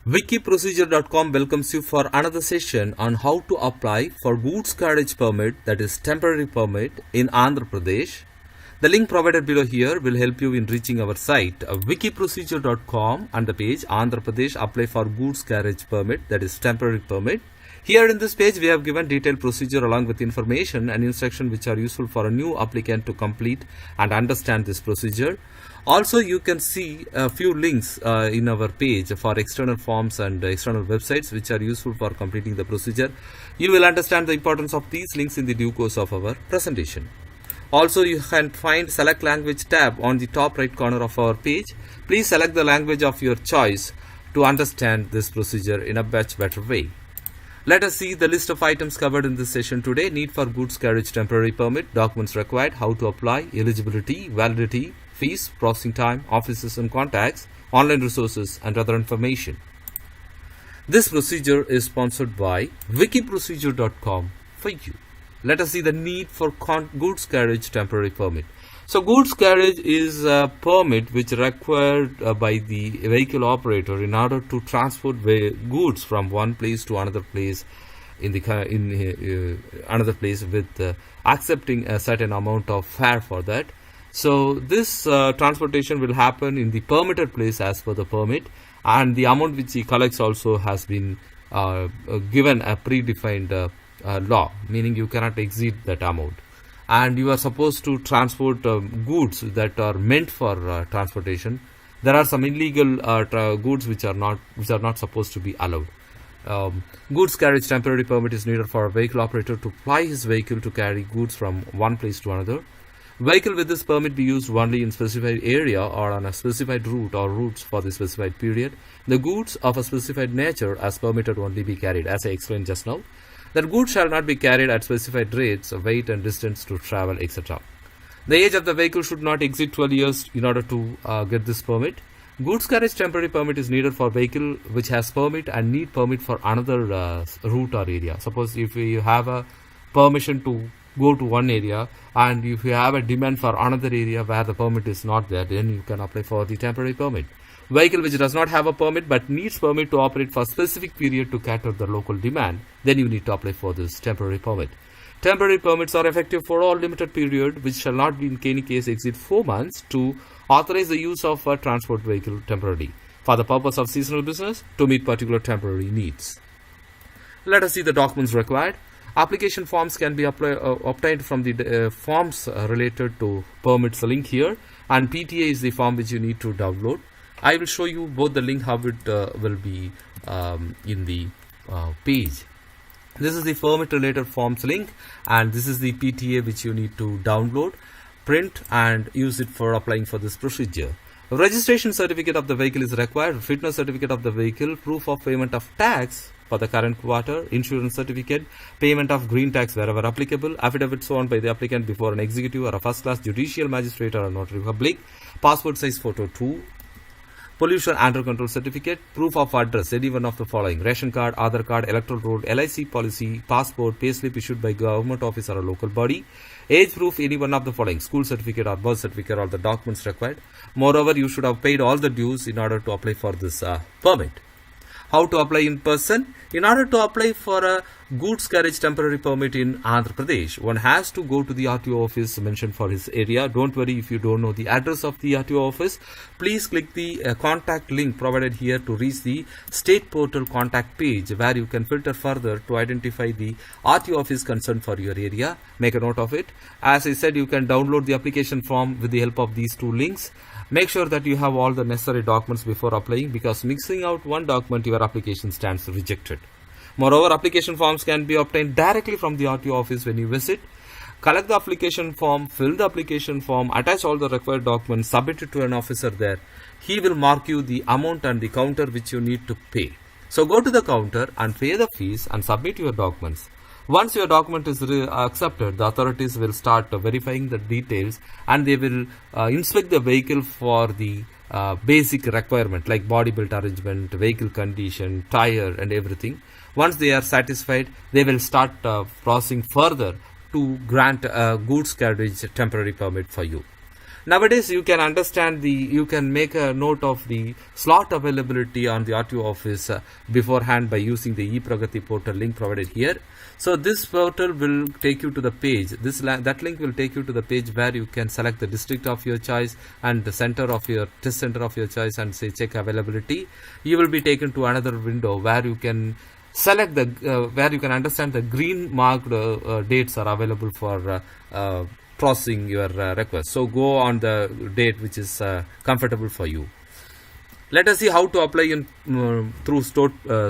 Wikiprocedure.com welcomes you for another session on how to apply for goods carriage permit, that is temporary permit, in Andhra Pradesh. The link provided below here will help you in reaching our site wikiprocedure.com and the page Andhra Pradesh apply for goods carriage permit, that is temporary permit. Here in this page we have given detailed procedure along with information and instruction which are useful for a new applicant to complete and understand this procedure. Also, you can see a few links in our page for external forms and external websites which are useful for completing the procedure. You will understand the importance of these links in the due course of our presentation. Also, you can find Select Language tab on the top right corner of our page. Please select the language of your choice to understand this procedure in a much better way. Let us see the list of items covered in this session today. Need for goods carriage temporary permit, documents required, how to apply, eligibility, validity, fees, processing time, offices and contacts, online resources and other information. This procedure is sponsored by wikiprocedure.com for you. Let us see the need for goods carriage temporary permit. So goods carriage is a permit which is required by the vehicle operator in order to transport goods from one place to another place another place with accepting a certain amount of fare for that. So this transportation will happen in the permitted place as per the permit, and the amount which he collects also has been given a predefined law, meaning you cannot exceed that amount. And you are supposed to transport goods that are meant for transportation. There are some illegal goods which are not supposed to be allowed. Goods carriage temporary permit is needed for a vehicle operator to ply his vehicle to carry goods from one place to another. Vehicle with this permit be used only in specified area or on a specified route or routes for the specified period. The goods of a specified nature as permitted only be carried, as I explained just now. That goods shall not be carried at specified rates, weight and distance to travel, etc. The age of the vehicle should not exceed 12 years in order to get this permit. Goods carriage temporary permit is needed for vehicle which has permit and need permit for another route or area. Suppose if you have a permission to go to one area and if you have a demand for another area where the permit is not there, then you can apply for the temporary permit. Vehicle which does not have a permit but needs permit to operate for a specific period to cater the local demand, then you need to apply for this temporary permit. Temporary permits are effective for all limited period which shall not be in any case exceed 4 months to authorize the use of a transport vehicle temporarily for the purpose of seasonal business to meet particular temporary needs. Let us see the documents required. Application forms can be obtained from the forms related to permits link here, and PTA is the form which you need to download. I will show you both the link how it will be in the page. This is the permit related forms link, and this is the PTA which you need to download, print and use it for applying for this procedure. Registration certificate of the vehicle is required, fitness certificate of the vehicle, proof of payment of tax for the current quarter, insurance certificate, payment of green tax wherever applicable, affidavit sworn by the applicant before an executive or a first class judicial magistrate or a notary public, passport size photo 2, pollution under control certificate, proof of address, any one of the following: ration card, Aadhaar card, electoral roll, LIC policy, passport, payslip issued by government office or a local body, age proof, any one of the following: school certificate or birth certificate, or the documents required. Moreover, you should have paid all the dues in order to apply for this permit. How to apply in person? In order to apply for a goods carriage temporary permit in Andhra Pradesh, one has to go to the RTO office mentioned for his area. Don't worry if you don't know the address of the RTO office. Please click the contact link provided here to reach the state portal contact page where you can filter further to identify the RTO office concerned for your area. Make a note of it. As I said, you can download the application form with the help of these two links. Make sure that you have all the necessary documents before applying, because mixing out one document, your application stands rejected. Moreover, application forms can be obtained directly from the RTO office when you visit. Collect the application form, fill the application form, attach all the required documents, submit it to an officer there. He will mark you the amount and the counter which you need to pay. So go to the counter and pay the fees and submit your documents. Once your document is accepted, the authorities will start verifying the details, and they will inspect the vehicle for the basic requirement like body belt arrangement, vehicle condition, tire and everything. Once they are satisfied, they will start processing further to grant a goods carriage temporary permit for you. Nowadays, you can understand you can make a note of the slot availability on the RTO office beforehand by using the ePragati portal link provided here. So this portal will take you to the page. That link will take you to the page where you can select the district of your choice and the test center of your choice and say check availability. You will be taken to another window where you can select where you can understand the green marked dates are available for processing your request. So go on the date which is comfortable for you. Let us see how to apply through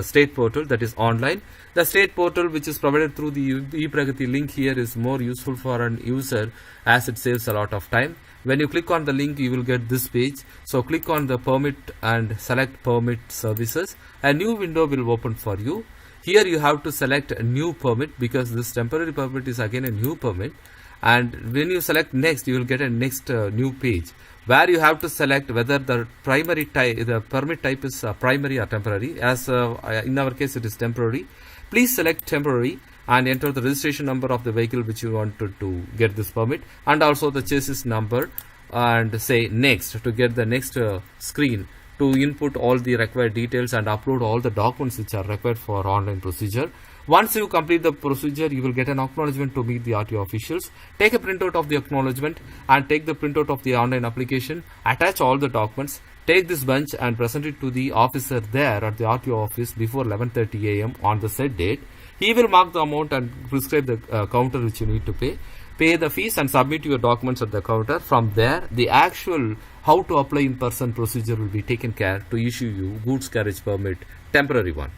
state portal, that is online. The state portal which is provided through the ePragati link here is more useful for an user as it saves a lot of time. When you click on the link, you will get this page. So click on the permit and select permit services. A new window will open for you. Here you have to select a new permit because this temporary permit is again a new permit. And when you select next, you will get a next new page where you have to select whether the permit type is primary or temporary. As in our case, it is temporary. Please select temporary and enter the registration number of the vehicle which you wanted to get this permit, and also the chassis number, and say next to get the next screen to input all the required details and upload all the documents which are required for online procedure. Once you complete the procedure, you will get an acknowledgement to meet the RTO officials. Take a printout of the acknowledgement and take the printout of the online application. Attach all the documents. Take this bunch and present it to the officer there at the RTO office before 11:30 a.m. on the said date. He will mark the amount and prescribe the counter which you need to pay. Pay the fees and submit your documents at the counter. From there, the actual how to apply in person procedure will be taken care to issue you goods carriage permit, temporary one.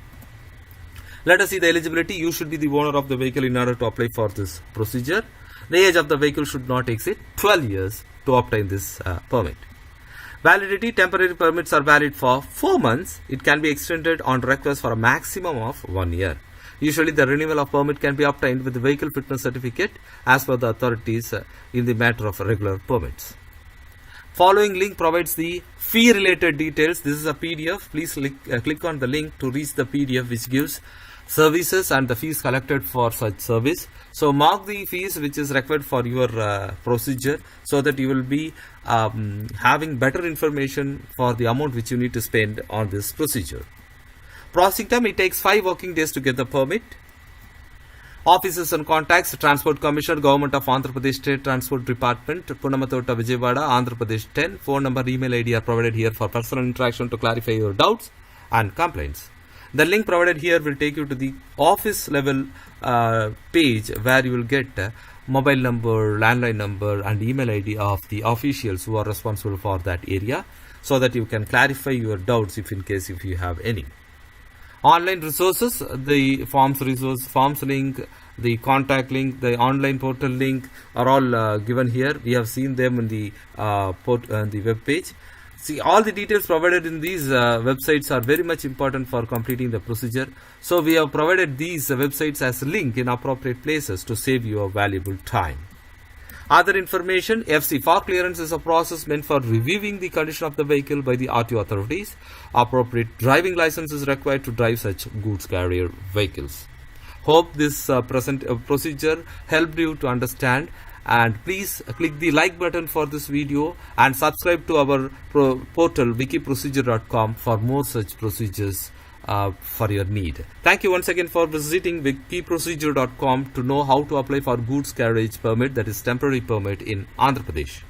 Let us see the eligibility. You should be the owner of the vehicle in order to apply for this procedure. The age of the vehicle should not exceed 12 years to obtain this permit. Validity. Temporary permits are valid for 4 months. It can be extended on request for a maximum of 1 year. Usually the renewal of permit can be obtained with the vehicle fitness certificate as per the authorities in the matter of regular permits. Following link provides the fee related details. This is a PDF. Please click on the link to reach the PDF which gives services and the fees collected for such service. So mark the fees which is required for your procedure so that you will be having better information for the amount which you need to spend on this procedure. Processing time, it takes 5 working days to get the permit. Offices and contacts: Transport Commissioner, Government of Andhra Pradesh State Transport Department, Punamatota, Vijayawada, Andhra Pradesh 10. Phone number, email ID are provided here for personal interaction to clarify your doubts and complaints. The link provided here will take you to the office level page where you will get mobile number, landline number and email ID of the officials who are responsible for that area so that you can clarify your doubts if you have any. Online resources: the forms link, the contact link, the online portal link are all given here. We have seen them in the web page. See, all the details provided in these websites are very much important for completing the procedure. So we have provided these websites as a link in appropriate places to save your valuable time. Other information: FC for clearance is a process meant for reviewing the condition of the vehicle by the RTO authorities. Appropriate driving license is required to drive such goods carrier vehicles. Hope this procedure helped you to understand, and please click the like button for this video and subscribe to our portal wikiprocedure.com for more such procedures for your need. Thank you once again for visiting wikiprocedure.com to know how to apply for goods carriage permit, that is temporary permit in Andhra Pradesh.